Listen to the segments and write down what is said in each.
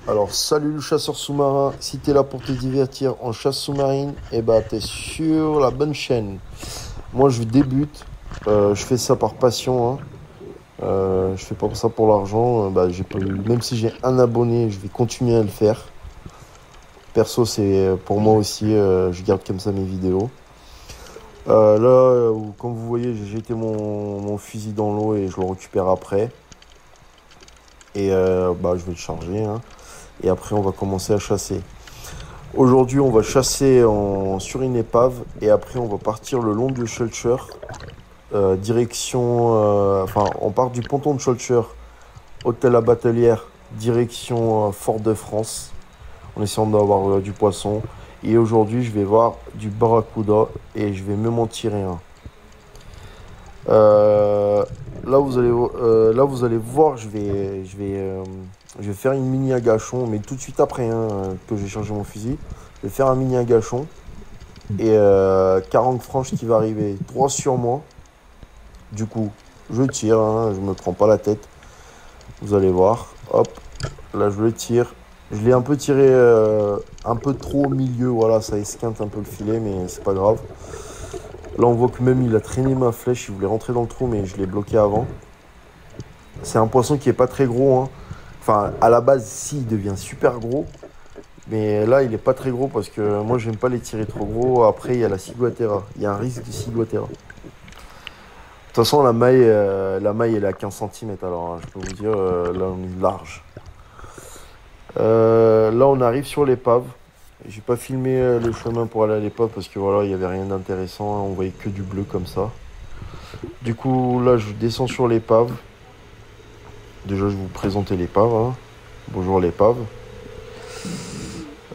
Alors, salut le chasseur sous-marin. Si t'es là pour te divertir en chasse sous-marine, eh ben, t'es sur la bonne chaîne. Moi, je débute. Je fais ça par passion, hein. Je fais pas ça pour l'argent. Bah, même si j'ai un abonné, je vais continuer à le faire. Perso, c'est pour moi aussi. Je garde comme ça mes vidéos. Là, comme vous voyez, j'ai jeté mon fusil dans l'eau et je le récupère après. Et bah, je vais le charger, hein. Et après, on va commencer à chasser. Aujourd'hui, on va chasser sur une épave et après, on va partir le long de Schulcher, direction. Enfin, on part du ponton de Schulcher, hôtel La Batelière, direction Fort-de-France, en essayant d'avoir du poisson. Et aujourd'hui, je vais voir du barracuda et je vais même en tirer un. Euh, là, vous allez voir, je vais faire une mini agachon, mais tout de suite après, hein, que j'ai chargé mon fusil. Je vais faire un mini agachon et 40 franches qui va arriver droit sur moi. Du coup, je tire, hein, je me prends pas la tête. Vous allez voir, hop, là je le tire. Je l'ai un peu tiré un peu trop au milieu, voilà, ça esquinte un peu le filet, mais c'est pas grave. Là, on voit que même il a traîné ma flèche, il voulait rentrer dans le trou, mais je l'ai bloqué avant. C'est un poisson qui est pas très gros, hein. Enfin, à la base, si, il devient super gros. Mais là, il est pas très gros parce que moi, j'aime pas les tirer trop gros. Après, il y a la ciguatera. Il y a un risque de ciguatera. De toute façon, la maille, elle est à 15 cm. Alors, hein, je peux vous dire, là, on est large. Là, on arrive sur l'épave. J'ai pas filmé le chemin pour aller à l'épave parce que voilà, il y avait rien d'intéressant, hein. On voyait que du bleu comme ça. Du coup, là, je descends sur l'épave. Déjà, je vais vous présenter l'épave, hein. Bonjour l'épave.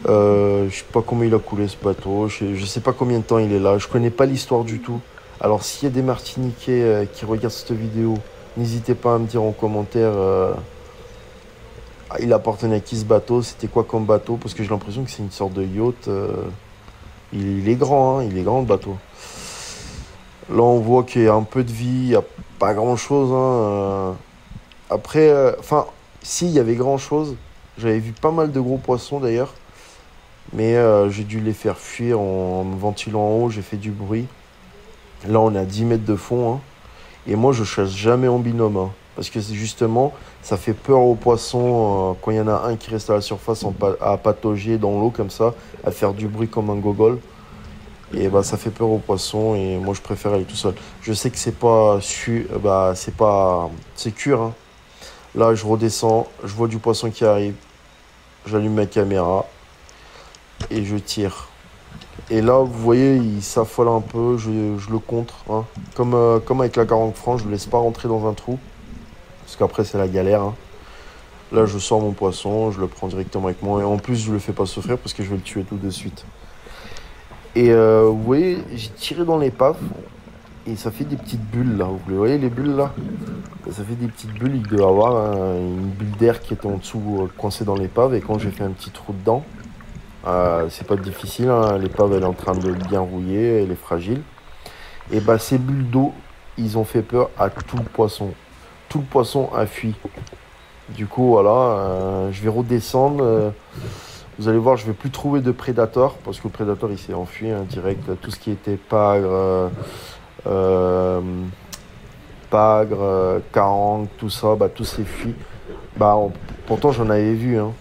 Je sais pas comment il a coulé ce bateau. Je sais pas combien de temps il est là. Je connais pas l'histoire du tout. Alors, s'il y a des Martiniquais qui regardent cette vidéo, n'hésitez pas à me dire en commentaire il appartenait à qui ce bateau, c'était quoi comme bateau, parce que j'ai l'impression que c'est une sorte de yacht. Il est grand, hein, il est grand le bateau. Là, on voit qu'il y a un peu de vie, il n'y a pas grand-chose, hein. Après, enfin, si, il y avait grand-chose. J'avais vu pas mal de gros poissons d'ailleurs. Mais j'ai dû les faire fuir en me ventilant en haut, j'ai fait du bruit. Là, on est à 10 mètres de fond, hein. Et moi, je chasse jamais en binôme, hein, parce que c'est justement, ça fait peur aux poissons quand il y en a un qui reste à la surface à patauger dans l'eau comme ça, à faire du bruit comme un gogol. Et bah, ça fait peur aux poissons et moi, je préfère aller tout seul. Je sais que c'est cuir, hein. Là, je redescends, je vois du poisson qui arrive, j'allume ma caméra et je tire. Et là, vous voyez, il s'affole un peu, je le contre, hein. Comme avec la 40 francs, je ne le laisse pas rentrer dans un trou, parce qu'après c'est la galère, hein. Là, je sors mon poisson, je le prends directement avec moi, et en plus, je le fais pas souffrir parce que je vais le tuer tout de suite. Et vous voyez, j'ai tiré dans l'épave, et ça fait des petites bulles là, vous les voyez les bulles là? Ça fait des petites bulles, il doit y avoir hein, une bulle d'air qui était en dessous, coincée dans l'épave, et quand j'ai fait un petit trou dedans, c'est pas difficile, hein. L'épave elle est en train de bien rouiller, elle est fragile. Et bah ces bulles d'eau, ils ont fait peur à tout le poisson. Tout le poisson a fui. Du coup voilà, je vais redescendre. Vous allez voir, je vais plus trouver de prédateur parce que le prédateur il s'est enfui, hein, direct. Tout ce qui était euh, carangue, tout ça, bah tout s'est fui. Pourtant j'en avais vu, hein.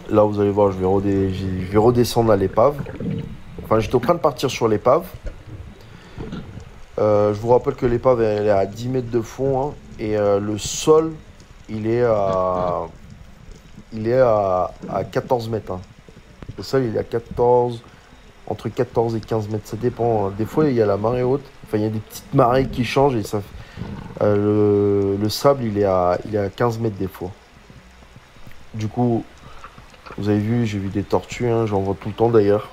Là vous allez voir, je vais redescendre à l'épave. Enfin, j'étais en train de partir sur l'épave. Je vous rappelle que l'épave elle est à 10 mètres de fond, hein, et le sol il est à 14 mètres, hein. Le sol il est à 14, entre 14 et 15 mètres, ça dépend, hein. Des fois il y a la marée haute, enfin il y a des petites marées qui changent et le sable il est à 15 mètres des fois. Du coup, vous avez vu, j'ai vu des tortues, hein, j'en vois tout le temps d'ailleurs.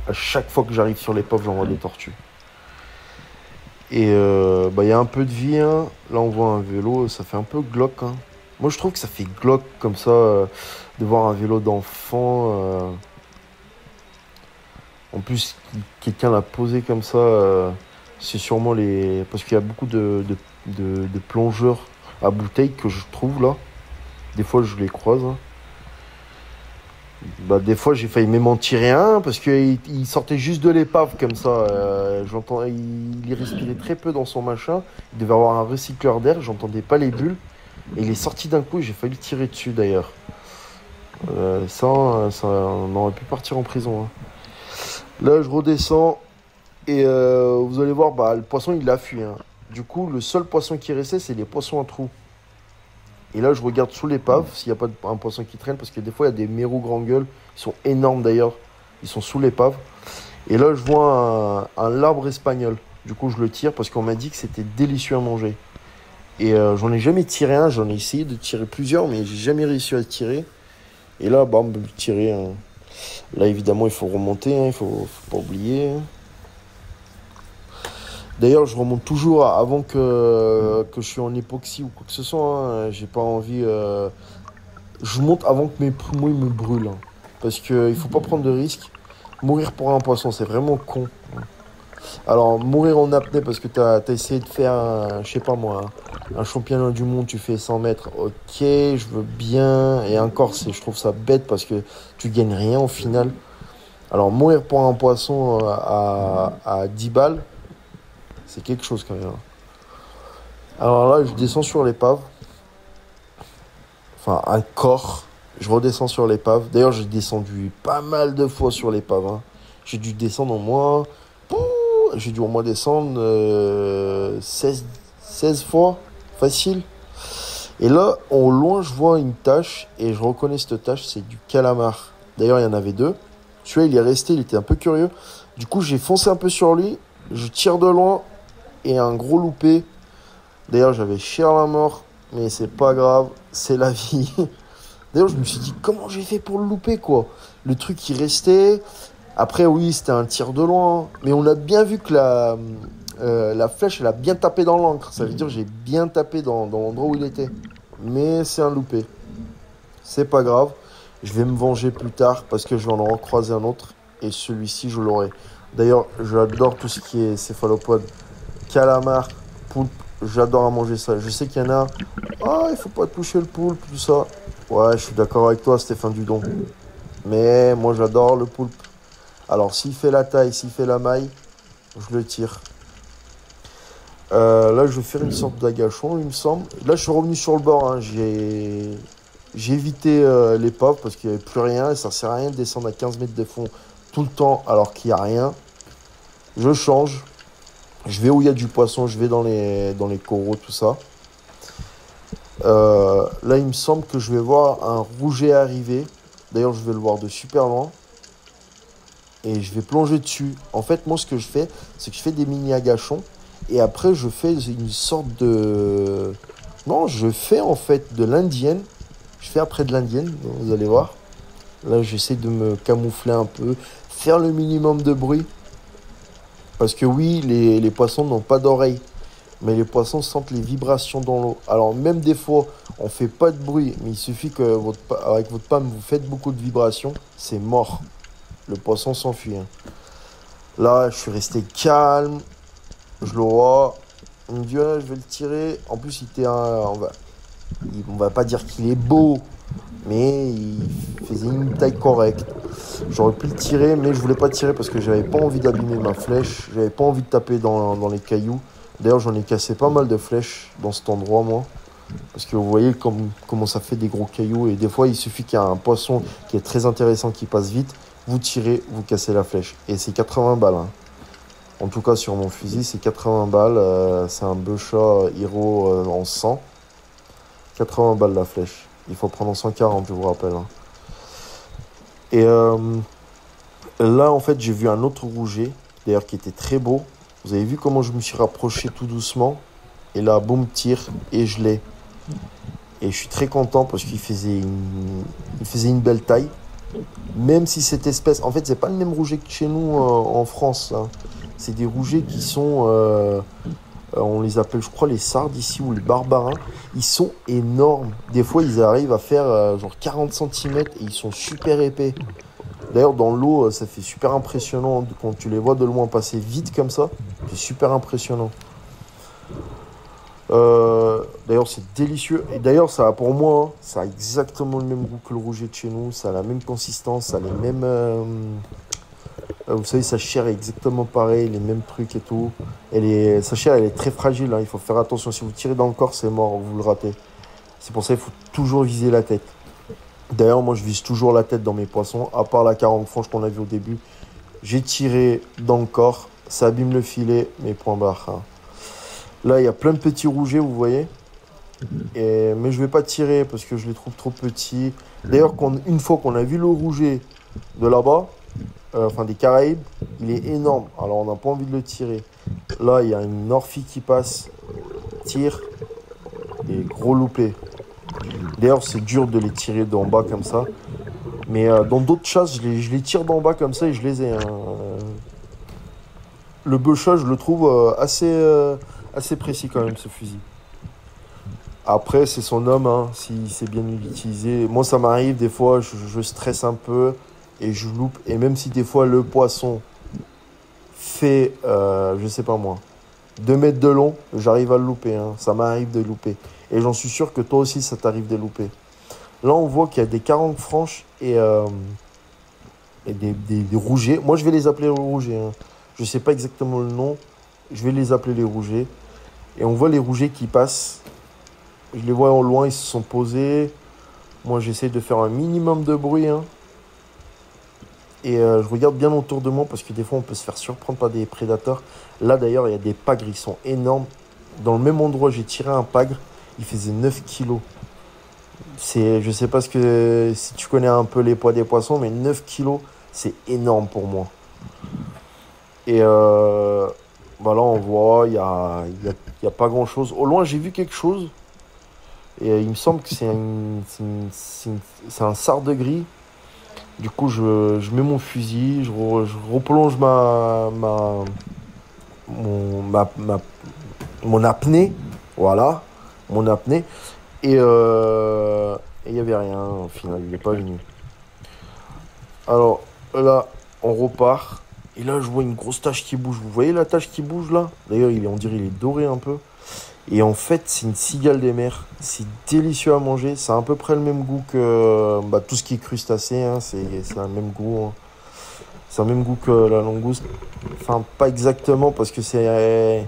À chaque fois que j'arrive sur l'épave, j'en vois des tortues. Et il y a un peu de vie, hein. Là, on voit un vélo, ça fait un peu glauque, hein. Moi, je trouve que ça fait glauque comme ça, de voir un vélo d'enfant. En plus, quelqu'un l'a posé comme ça. C'est sûrement les. Parce qu'il y a beaucoup de plongeurs à bouteille que je trouve là. Des fois, je les croise, hein. Bah, des fois, j'ai failli même en tirer un parce qu'il sortait juste de l'épave comme ça. Il respirait très peu dans son machin. Il devait avoir un recycleur d'air, j'entendais pas les bulles. Et il est sorti d'un coup et j'ai failli le tirer dessus d'ailleurs. Ça, on aurait pu partir en prison, hein. Là, je redescends et vous allez voir, bah, le poisson il a fui, hein. Du coup, le seul poisson qui restait, c'est les poissons à trous. Et là, je regarde sous l'épave s'il n'y a pas un poisson qui traîne parce que des fois, il y a des mérous grand gueule. Ils sont énormes d'ailleurs. Ils sont sous l'épave. Et là, je vois un labre espagnol. Du coup, je le tire parce qu'on m'a dit que c'était délicieux à manger. Et j'en ai jamais tiré un. J'en ai essayé de tirer plusieurs, mais j'ai jamais réussi à le tirer. Et là, bam, le tirer, hein. Là, évidemment, il faut remonter, hein. Faut pas oublier. D'ailleurs, je remonte toujours avant que je suis en époxy ou quoi que ce soit, hein. J'ai pas envie. Je monte avant que mes poumons ils me brûlent, hein. Parce qu'il faut pas prendre de risques. Mourir pour un poisson, c'est vraiment con. Alors, mourir en apnée parce que t'as essayé de faire je sais pas moi, un championnat du monde, tu fais 100 mètres, ok, je veux bien. Et encore, je trouve ça bête parce que tu gagnes rien au final. Alors, mourir pour un poisson à 10 balles, c'est quelque chose quand même, hein. Alors là, je descends sur l'épave. Enfin, un corps. Je redescends sur l'épave. D'ailleurs, j'ai descendu pas mal de fois sur l'épave, hein. J'ai dû descendre au moins. J'ai dû au moins descendre 16 fois. Facile. Et là, au loin, je vois une tache. Et je reconnais cette tache, c'est du calamar. D'ailleurs, il y en avait deux. Celui-là, il est resté, il était un peu curieux. Du coup, j'ai foncé un peu sur lui. Je tire de loin. Et un gros loupé. D'ailleurs, j'avais cher la mort. Mais c'est pas grave. C'est la vie. D'ailleurs, je me suis dit, comment j'ai fait pour le louper, quoi? Le truc qui restait. Après, oui, c'était un tir de loin. Mais on a bien vu que la flèche, elle a bien tapé dans l'encre. Ça veut dire que j'ai bien tapé dans l'endroit où il était. Mais c'est un loupé. C'est pas grave. Je vais me venger plus tard parce que je vais en recroiser un autre. Et celui-ci, je l'aurai. D'ailleurs, j'adore tout ce qui est céphalopode. Calamar, poulpe. J'adore à manger ça. Je sais qu'il y en a. Ah, il faut pas toucher le poulpe, tout ça. Ouais, je suis d'accord avec toi, Stéphane Dudon. Mais moi, j'adore le poulpe. Alors, s'il fait la taille, s'il fait la maille, je le tire. Là, je vais faire une sorte d'agachon, il me semble. Là, je suis revenu sur le bord, hein. J'ai évité l'épave parce qu'il n'y avait plus rien. Et ça sert à rien de descendre à 15 mètres de fond tout le temps alors qu'il n'y a rien. Je change. Je vais où il y a du poisson. Je vais dans les coraux, tout ça. Là, il me semble que je vais voir un rouget arriver. D'ailleurs, je vais le voir de super loin. Et je vais plonger dessus. En fait, moi, ce que je fais, c'est que je fais des mini agachons. Et après, je fais une sorte de... Non, je fais en fait de l'indienne. Je fais après de l'indienne, vous allez voir. Là, j'essaie de me camoufler un peu. Faire le minimum de bruit. Parce que oui, les poissons n'ont pas d'oreilles. Mais les poissons sentent les vibrations dans l'eau. Alors même des fois, on fait pas de bruit. Mais il suffit que avec votre palme, vous faites beaucoup de vibrations. C'est mort. Le poisson s'enfuit, hein. Là, je suis resté calme. Je le vois. Il me dit, ouais, je vais le tirer. En plus, on va pas dire qu'il est beau, mais il faisait une taille correcte. J'aurais pu le tirer, mais je voulais pas tirer parce que j'avais pas envie d'abîmer ma flèche. J'avais pas envie de taper dans les cailloux. D'ailleurs, j'en ai cassé pas mal de flèches dans cet endroit, moi. Parce que vous voyez comment ça fait des gros cailloux. Et des fois, il suffit qu'il y ait un poisson qui est très intéressant, qui passe vite. Vous tirez, vous cassez la flèche. Et c'est 80 balles, hein. En tout cas, sur mon fusil, c'est 80 balles. C'est un Beuchat Hero en 100. 80 balles la flèche. Il faut prendre en 140, je vous rappelle, hein. Et là, en fait, j'ai vu un autre rouget, d'ailleurs, qui était très beau. Vous avez vu comment je me suis rapproché tout doucement. Et là, boum, tire, et je l'ai. Et je suis très content parce qu'il faisait une belle taille. Même si cette espèce... En fait, c'est pas le même rouget que chez nous en France, hein. C'est des rougets qui sont... on les appelle, je crois, les sardes ici ou les barbarins. Ils sont énormes. Des fois, ils arrivent à faire genre 40 cm et ils sont super épais. D'ailleurs, dans l'eau, ça fait super impressionnant. Quand tu les vois de loin passer vite comme ça, c'est super impressionnant. D'ailleurs, c'est délicieux. Et d'ailleurs, ça a pour moi, hein, ça a exactement le même goût que le rouget de chez nous. Ça a la même consistance, ça a les mêmes. Vous savez, sa chair est exactement pareille, les mêmes trucs et tout. Sa chair, elle est très fragile, hein. Il faut faire attention. Si vous tirez dans le corps, c'est mort, vous le ratez. C'est pour ça qu'il faut toujours viser la tête. D'ailleurs, moi, je vise toujours la tête dans mes poissons, à part la 40 franche qu'on a vu au début. J'ai tiré dans le corps, ça abîme le filet, mais point barre, hein. Là, il y a plein de petits rougets, vous voyez. Mais je vais pas tirer parce que je les trouve trop petits. D'ailleurs, une fois qu'on a vu le rouget de là-bas, enfin des Caraïbes, il est énorme. Alors, on n'a pas envie de le tirer. Là, il y a une orphie qui passe, tire, et gros loupé. D'ailleurs, c'est dur de les tirer d'en bas comme ça. Mais dans d'autres chasses, je les tire d'en bas comme ça et je les ai, hein. Le Beuchat, je le trouve assez précis quand même, ce fusil. Après, c'est son homme, hein, si c'est bien utilisé. Moi, ça m'arrive, des fois, je stresse un peu et je loupe. Et même si des fois, le poisson fait, je sais pas moi, 2 mètres de long, j'arrive à le louper, hein. Ça m'arrive de louper. Et j'en suis sûr que toi aussi, ça t'arrive de louper. Là, on voit qu'il y a des 40 franches et des rougets. Moi, je vais les appeler rougets, hein. Je sais pas exactement le nom. Je vais les appeler les rougets. Et on voit les rougets qui passent. Je les vois au loin, ils se sont posés. Moi, j'essaie de faire un minimum de bruit, hein. Et je regarde bien autour de moi parce que des fois, on peut se faire surprendre par des prédateurs. Là, d'ailleurs, il y a des pagres, ils sont énormes. Dans le même endroit, j'ai tiré un pagre. Il faisait 9 kilos. Je sais pas si tu connais un peu les poids des poissons, mais 9 kilos, c'est énorme pour moi. Et bah là, on voit, il y a pas grand-chose. Au loin, j'ai vu quelque chose. Et il me semble que c'est un sarde gris. Du coup, je mets mon fusil, je replonge mon, ma- ma- mon apnée. Voilà, mon apnée. Et il n'y avait rien au final, il n'est pas venu. Alors là, on repart. Et là, je vois une grosse tache qui bouge. Vous voyez la tache qui bouge là? D'ailleurs, on dirait qu'il est doré un peu. Et en fait, c'est une cigale des mers. C'est délicieux à manger. C'est à peu près le même goût que tout ce qui est crustacé, hein. C'est le même goût, hein. C'est le même goût que la langouste. Enfin, pas exactement parce que c'est.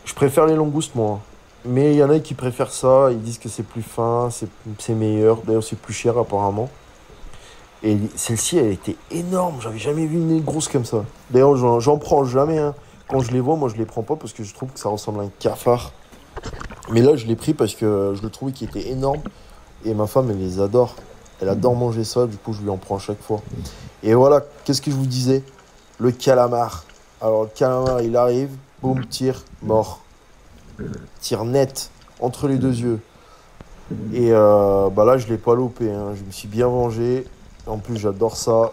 Je préfère les langoustes, moi. Mais il y en a qui préfèrent ça. Ils disent que c'est plus fin, c'est meilleur. D'ailleurs, c'est plus cher apparemment. Et celle-ci, elle était énorme. J'avais jamais vu une grosse comme ça. D'ailleurs, j'en prends jamais, hein. Quand je les vois, moi, je les prends pas parce que je trouve que ça ressemble à un cafard. Mais là, je l'ai pris parce que je le trouvais qu'il était énorme. Et ma femme, elle les adore. Elle adore manger ça. Du coup, je lui en prends à chaque fois. Et voilà, qu'est-ce que je vous disais? Le calamar. Alors, le calamar, il arrive. Boum, tire, mort. Tire net, entre les deux yeux. Et là, je l'ai pas loupé, hein. Je me suis bien vengé. En plus, j'adore ça.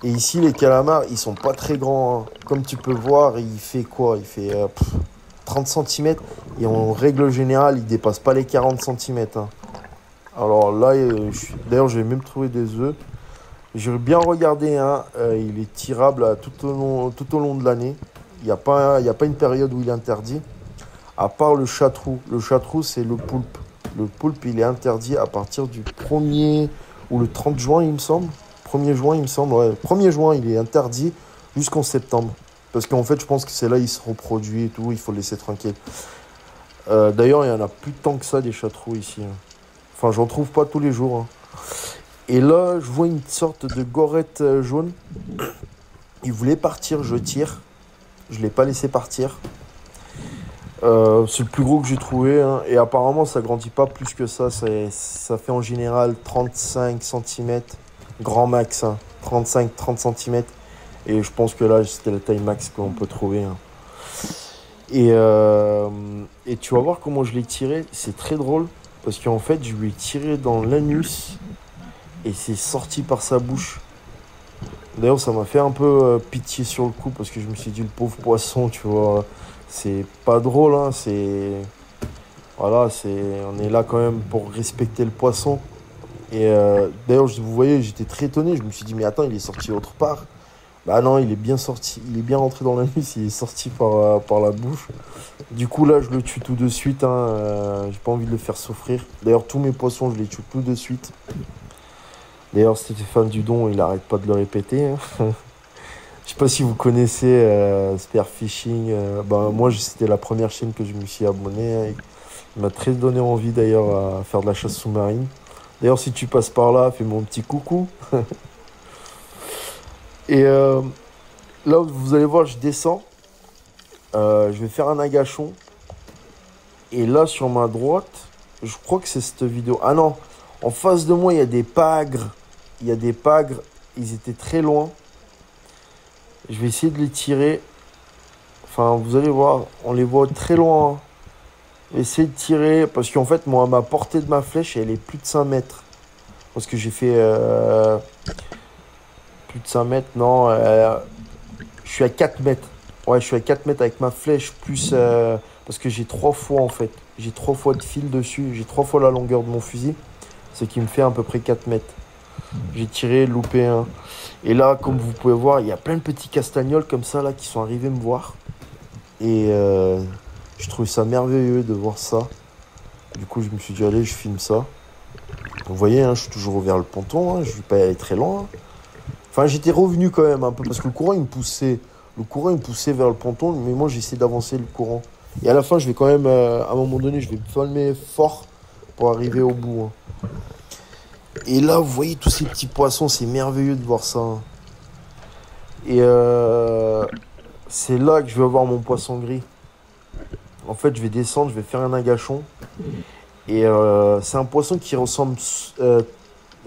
Et ici, les calamars, ils sont pas très grands, hein. Comme tu peux voir, il fait quoi? Il fait 30 cm. Et en règle générale, il dépasse pas les 40 cm, hein. Alors là, d'ailleurs, j'ai même trouvé des œufs. J'ai bien regardé, hein. Il est tirable tout au long de l'année. Il y a pas une période où il est interdit. À part le chatrou. Le chatrou, c'est le poulpe. Le poulpe, il est interdit à partir du 1er ou le 30 juin, il me semble. 1er juin, il me semble. Ouais. 1er juin, il est interdit jusqu'en septembre. Parce qu'en fait, je pense que c'est là il se reproduit et tout. Il faut le laisser tranquille. D'ailleurs, il n'y en a plus tant que ça, des chatrous ici, hein. Enfin, j'en trouve pas tous les jours, hein. Et là, je vois une sorte de gorette jaune. Il voulait partir, je tire. Je ne l'ai pas laissé partir. C'est le plus gros que j'ai trouvé, hein. Et apparemment, ça grandit pas plus que ça. Ça fait en général 35 cm, grand max, hein. 35-30 cm. Et je pense que là, c'était la taille max qu'on peut trouver, hein. Et tu vas voir comment je l'ai tiré. C'est très drôle. Parce qu'en fait, je lui ai tiré dans l'anus. Et c'est sorti par sa bouche. D'ailleurs, ça m'a fait un peu pitié sur le coup. Parce que je me suis dit, le pauvre poisson, tu vois. C'est pas drôle, hein. Voilà, on est là quand même pour respecter le poisson. Et d'ailleurs, vous voyez, j'étais très étonné. Je me suis dit, mais attends, il est sorti autre part. Bah non, il est bien sorti. Il est bien rentré dans l'anus. Il est sorti par la bouche. Du coup, là, je le tue tout de suite. Hein. J'ai pas envie de le faire souffrir. D'ailleurs, tous mes poissons, je les tue tout de suite. D'ailleurs, Stéphane Dudon, il arrête pas de le répéter. Hein. Je sais pas si vous connaissez Spearfishing. Bah, moi, c'était la première chaîne que je me suis abonné. Hein. Il m'a très donné envie d'ailleurs à faire de la chasse sous-marine. D'ailleurs, si tu passes par là, fais mon petit coucou. Et là, vous allez voir, je descends. Je vais faire un agachon. Et là, sur ma droite, je crois que c'est cette vidéo. Ah non, en face de moi, il y a des pagres. Il y a des pagres. Ils étaient très loin. Je vais essayer de les tirer. Enfin, vous allez voir, on les voit très loin. Hein. Essayer de tirer. Parce qu'en fait, moi, ma portée de ma flèche, elle est plus de 5 mètres. Parce que j'ai fait plus de 5 mètres. Non, je suis à 4 mètres. Ouais, je suis à 4 mètres avec ma flèche. Plus. Parce que j'ai 3 fois, en fait. J'ai 3 fois de fil dessus. J'ai 3 fois la longueur de mon fusil. Ce qui me fait à peu près 4 mètres. J'ai tiré, loupé un. Et là, comme vous pouvez voir, il y a plein de petits castagnols comme ça là qui sont arrivés me voir. Et je trouve ça merveilleux de voir ça. Du coup, je me suis dit, allez, je filme ça. Vous voyez, hein, je suis toujours vers le ponton. Hein, je ne vais pas aller très loin. Hein. Enfin, j'étais revenu quand même un peu parce que le courant, il me poussait. Le courant, il me poussait vers le ponton. Mais moi, j'essaie d'avancer le courant. Et à la fin, je vais quand même, à un moment donné, je vais me filmer fort pour arriver au bout. Hein. Et là, vous voyez tous ces petits poissons, c'est merveilleux de voir ça. Hein. Et c'est là que je vais avoir mon poisson gris. En fait, je vais descendre, je vais faire un agachon. Et c'est un poisson qui ressemble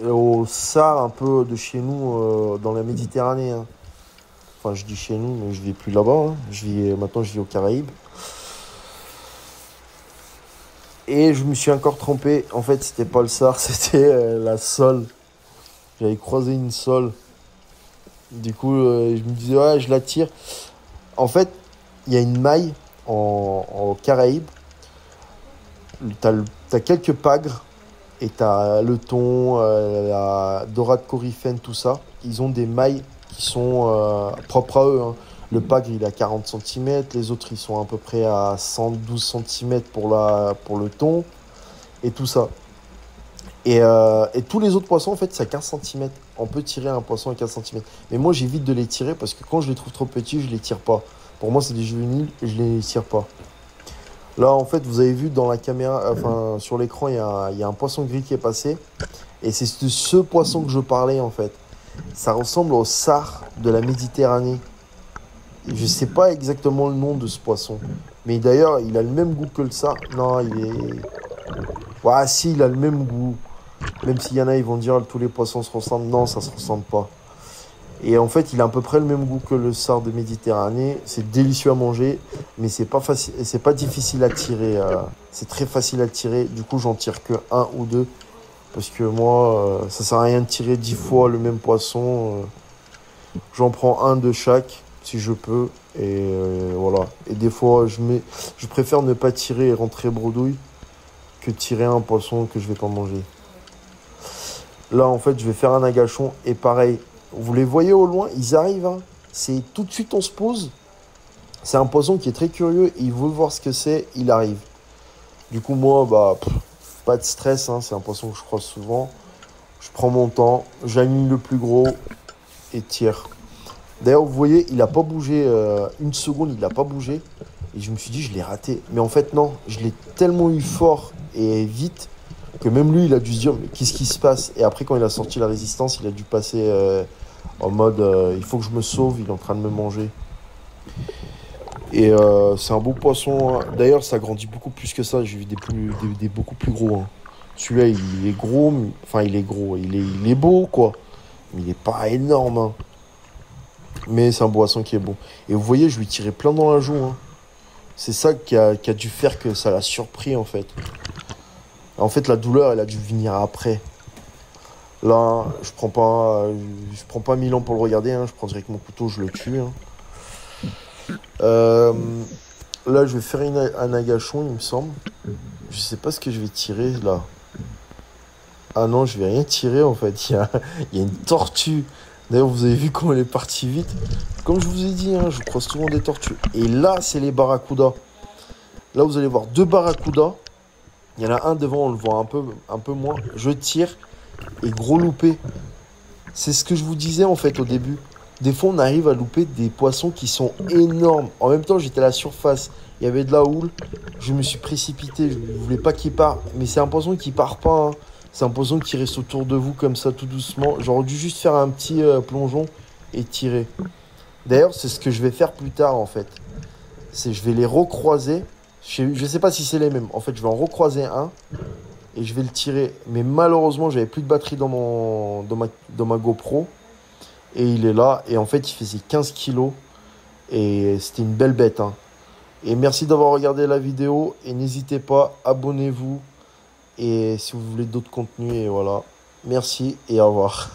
au sard un peu de chez nous dans la Méditerranée. Hein. Enfin, je dis chez nous, mais je vis plus là-bas. Hein. Maintenant, je vis aux Caraïbes. Et je me suis encore trompé. En fait, c'était pas le sard, c'était la sole. J'avais croisé une sole. Du coup, je me disais, ouais, je la tire. En fait, il y a une maille en Caraïbes. T'as quelques pagres et t'as le thon, la dorade coryphène, tout ça. Ils ont des mailles qui sont propres à eux. Hein. Le pagre, il a 40 cm. Les autres, ils sont à peu près à 112 cm pour le thon et tout ça. Et tous les autres poissons, en fait, c'est à 15 cm. On peut tirer un poisson à 15 cm. Mais moi, j'évite de les tirer parce que quand je les trouve trop petits, je les tire pas. Pour moi, c'est des juvéniles et je les tire pas. Là, en fait, vous avez vu dans la caméra, enfin, sur l'écran, il y a un poisson gris qui est passé. Et c'est de ce poisson que je parlais, en fait. Ça ressemble au sard de la Méditerranée. Et je sais pas exactement le nom de ce poisson. Mais d'ailleurs, il a le même goût que le sard. Non, il est... Ouais, si, il a le même goût. Même s'il y en a, ils vont dire tous les poissons se ressemblent. Non, ça se ressemble pas. Et en fait, il a à peu près le même goût que le sard de Méditerranée. C'est délicieux à manger, mais c'est pas facile, c'est pas difficile à tirer. C'est très facile à tirer. Du coup, j'en tire que un ou deux. Parce que moi, ça sert à rien de tirer 10 fois le même poisson. J'en prends un de chaque, si je peux. Et voilà. Et des fois, je préfère ne pas tirer et rentrer bredouille que tirer un poisson que je vais pas manger. Là, en fait, je vais faire un agachon. Et pareil, vous les voyez au loin, ils arrivent. Hein. C'est tout de suite, on se pose. C'est un poisson qui est très curieux. Il veut voir ce que c'est. Il arrive. Du coup, moi, pas de stress. Hein. C'est un poisson que je croise souvent. Je prends mon temps. J'aligne le plus gros et tire. D'ailleurs, vous voyez, il n'a pas bougé. Une seconde, il n'a pas bougé. Et je me suis dit, je l'ai raté. Mais en fait, non. Je l'ai tellement eu fort et vite que même lui, il a dû se dire, mais qu'est-ce qui se passe? Et après, quand il a sorti la résistance, il a dû passer en mode, il faut que je me sauve, il est en train de me manger. Et c'est un beau poisson. Hein. D'ailleurs, ça grandit beaucoup plus que ça. J'ai vu des beaucoup plus gros. Hein. Celui-là, il est gros. Enfin, il est gros. Il est beau, quoi. Mais il n'est pas énorme. Hein. Mais c'est un poisson qui est beau. Et vous voyez, je lui tirais plein dans la joue. Hein. C'est ça qui a dû faire que ça l'a surpris, en fait. En fait, la douleur, elle a dû venir après. Là, je prends pas 1000 ans pour le regarder. Hein. Je prends direct mon couteau, je le tue. Hein. Là, je vais faire un agachon, il me semble. Je sais pas ce que je vais tirer, là. Ah non, je vais rien tirer, en fait. Il y a une tortue. D'ailleurs, vous avez vu comment elle est partie vite. Comme je vous ai dit, hein, je croise souvent des tortues. Et là, c'est les barracudas. Là, vous allez voir deux barracudas. Il y en a un devant, on le voit un peu moins. Je tire et gros loupé. C'est ce que je vous disais en fait au début. Des fois, on arrive à louper des poissons qui sont énormes. En même temps, j'étais à la surface. Il y avait de la houle. Je me suis précipité. Je ne voulais pas qu'il parte. Mais c'est un poisson qui part pas, hein. C'est un poisson qui reste autour de vous comme ça, tout doucement. J'aurais dû juste faire un petit plongeon et tirer. D'ailleurs, c'est ce que je vais faire plus tard en fait. Je vais les recroiser. Je sais pas si c'est les mêmes. En fait, je vais en recroiser un et je vais le tirer. Mais malheureusement, j'avais plus de batterie dans ma GoPro. Et il est là. Et en fait, il faisait 15 kilos. Et c'était une belle bête, hein. Et merci d'avoir regardé la vidéo. Et n'hésitez pas, abonnez-vous. Et si vous voulez d'autres contenus, et voilà. Merci et au revoir.